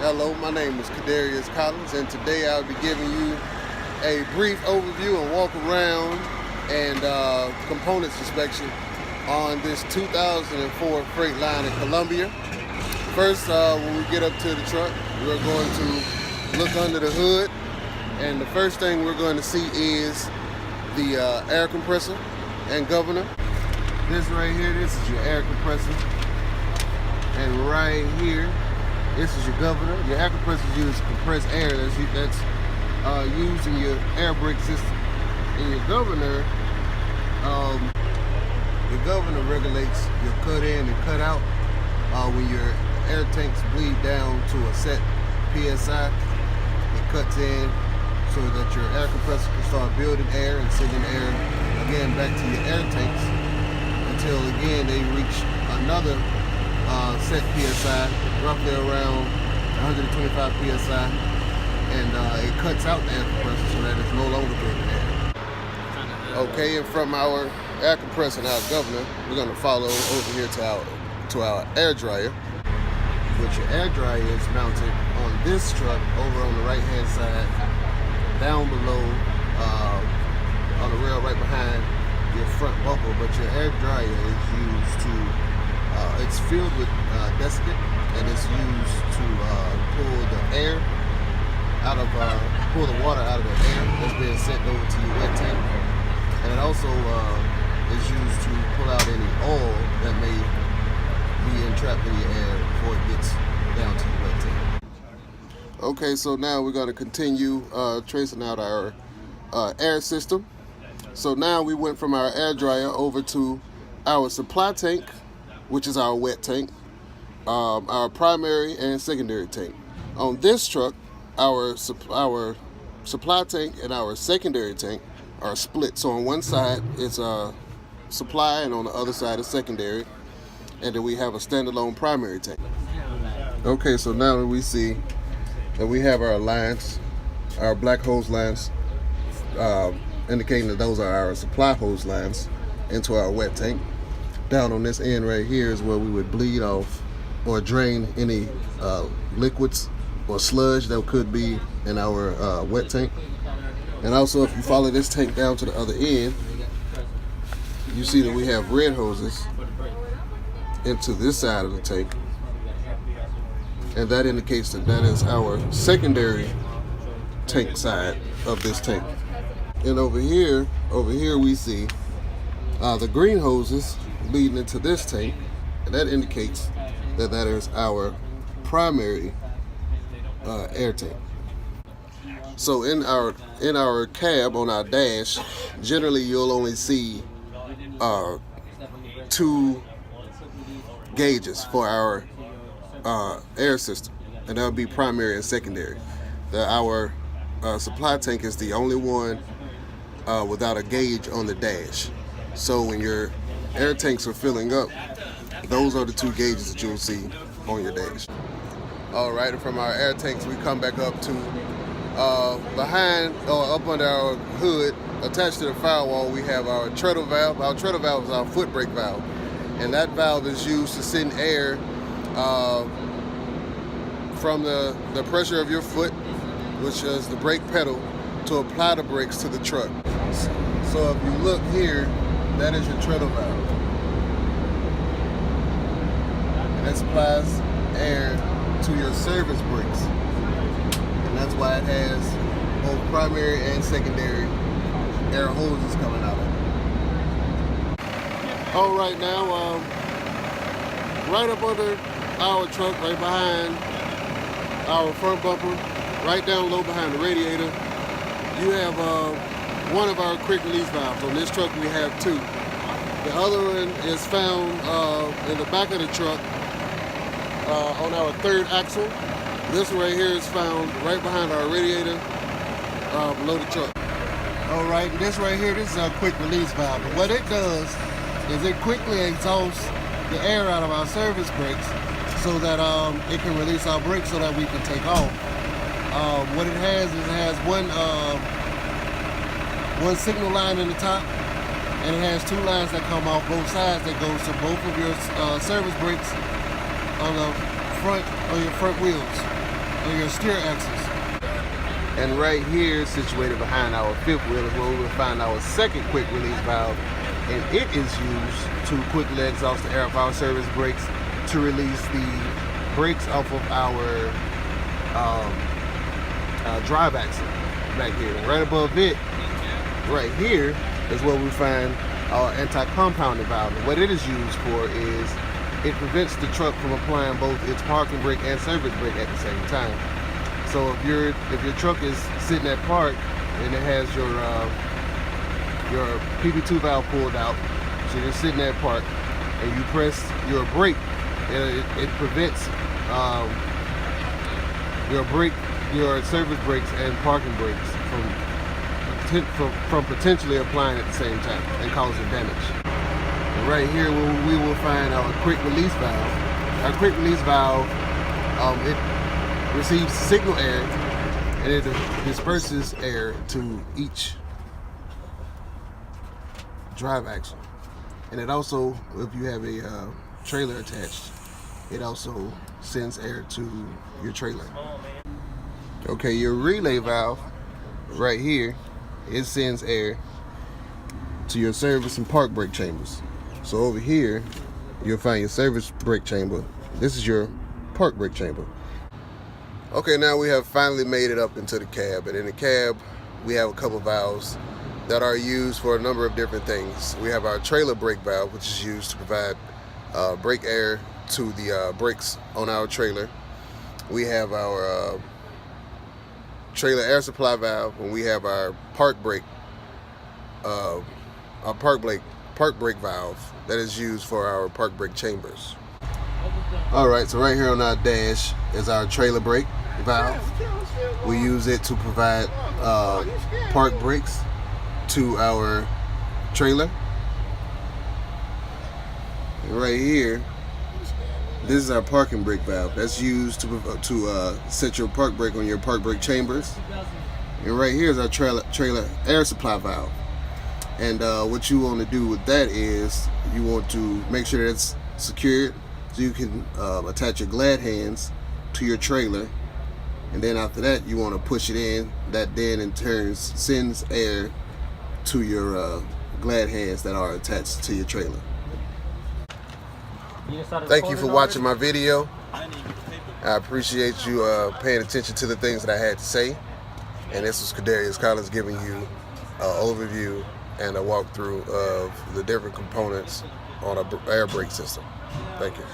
Hello, my name is Kadarius Collins, and today I'll be giving you a brief overview and walk around and components inspection on this 2004 Freightliner Columbia. First, when we get up to the truck, we're going to look under the hood, and the first thing we're going to see is the air compressor and governor. This right here, this is your air compressor, and right here, this is your governor. Your air compressor uses compressed air that's used in your air brake system. And your governor regulates your cut in and cut out when your air tanks bleed down to a set PSI. It cuts in so that your air compressor can start building air and sending air again back to your air tanks until again they reach another set PSI, roughly around 125 PSI, and it cuts out the air compressor so that it's no longer building air. Okay, and from our air compressor and our governor, we're going to follow over here to our air dryer, which your air dryer is mounted on this truck over on the right hand side, down below on the rail right behind your front bumper, but your air dryer is used to it's filled with desiccant, and it's used to pull the air out of pull the water out of the air that's being sent over to your wet tank, and it also is used to pull out any oil that may be entrapped in your air before it gets down to your wet tank. Okay, so now we're going to continue tracing out our air system. So now we went from our air dryer over to our supply tank, which is our wet tank, our primary and secondary tank. On this truck, our supply tank and our secondary tank are split. So on one side it's a supply and on the other side is secondary, and then we have a standalone primary tank. Okay, so now we see that we have our lines, our black hose lines, indicating that those are our supply hose lines into our wet tank. Down on this end right here is where we would bleed off or drain any liquids or sludge that could be in our wet tank. And also, if you follow this tank down to the other end, you see that we have red hoses into this side of the tank, and that indicates that that is our secondary tank side of this tank. And over here we see the green hoses leading into this tank, and that indicates that that is our primary air tank. So in our cab on our dash, generally you'll only see two gauges for our air system, and that would be primary and secondary. Our supply tank is the only one without a gauge on the dash. So when your air tanks are filling up, those are the two gauges that you'll see on your dash. All right, and from our air tanks, we come back up to behind or up under our hood, attached to the firewall, we have our treadle valve. Our treadle valve is our foot brake valve, and that valve is used to send air from the pressure of your foot, which is the brake pedal, to apply the brakes to the truck. So if you look here, that is your treadle valve, and that supplies air to your service brakes, and that's why it has both primary and secondary air hoses coming out of it. All right, now right up under our truck, right behind our front bumper, right down low behind the radiator, you have one of our quick release valves. On this truck we have two. The other one is found in the back of the truck on our third axle. This one right here is found right behind our radiator below the truck. All right, and this right here, this is our quick release valve. And what it does is it quickly exhausts the air out of our service brakes so that it can release our brakes so that we can take off. What it has is it has one signal line in the top, and it has two lines that come off both sides that goes to both of your service brakes on the front, on your front wheels. on your steer axis. And right here, situated behind our fifth wheel, is where we will find our second quick release valve, and it is used to quickly exhaust the air of our service brakes to release the brakes off of our drive axle back here. And right above it, right here, is where we find our anti-compounding valve. And what it is used for is it prevents the truck from applying both its parking brake and service brake at the same time. So if your truck is sitting at park and it has your PP2 valve pulled out, so you're sitting at park and you press your brake, it prevents your service brakes and parking brakes from potentially applying at the same time and causing damage. And right here we will find our quick release valve. Our quick release valve, it receives signal air and it disperses air to each drive axle. And it also, if you have a trailer attached, it also sends air to your trailer. Okay, your relay valve right here, it sends air to your service and park brake chambers. So over here, you'll find your service brake chamber. This is your park brake chamber. Okay, now we have finally made it up into the cab, and in the cab we have a couple valves that are used for a number of different things. We have our trailer brake valve, which is used to provide brake air to the brakes on our trailer. We have our trailer air supply valve, and we have our park brake valve that is used for our park brake chambers. Alright, so right here on our dash is our trailer brake valve. We use it to provide park brakes to our trailer. And right here, this is our parking brake valve. That's used to set your park brake on your park brake chambers. And right here is our trailer air supply valve. And what you want to do with that is you want to make sure that it's secured, so you can attach your glad hands to your trailer, and then after that you want to push it in. That then in turn sends air to your glad hands that are attached to your trailer. Thank you for watching my video. I appreciate you paying attention to the things that I had to say. And this was Kadarius Collins giving you an overview and a walkthrough of the different components on an air brake system. Thank you.